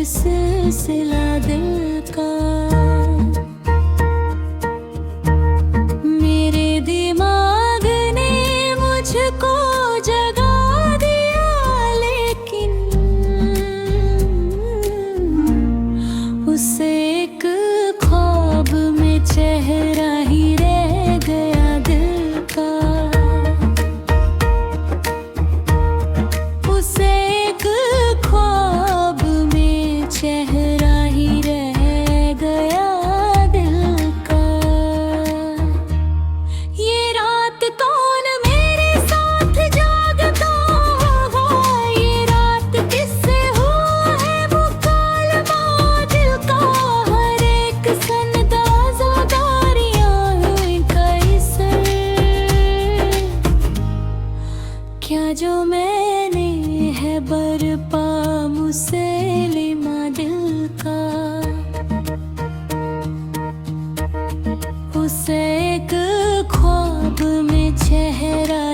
सिलसिला दिल का मेरे दिमाग ने मुझको जगा दिया, लेकिन उस एक ख्वाब में चेहरा ही रह गया दिल का। उस एक ख्वाब में चेहरा ही रह गया दिल का। ये रात कौन मेरे साथ जागता होगा, ये रात किससे हुआ है मुकालमा दिल का। हर एक सनदाज़ादारियां हुई कैसर, क्या जो मैंने है बरपा मुसलिमा दिल का। उस एक ख्वाब में चेहरा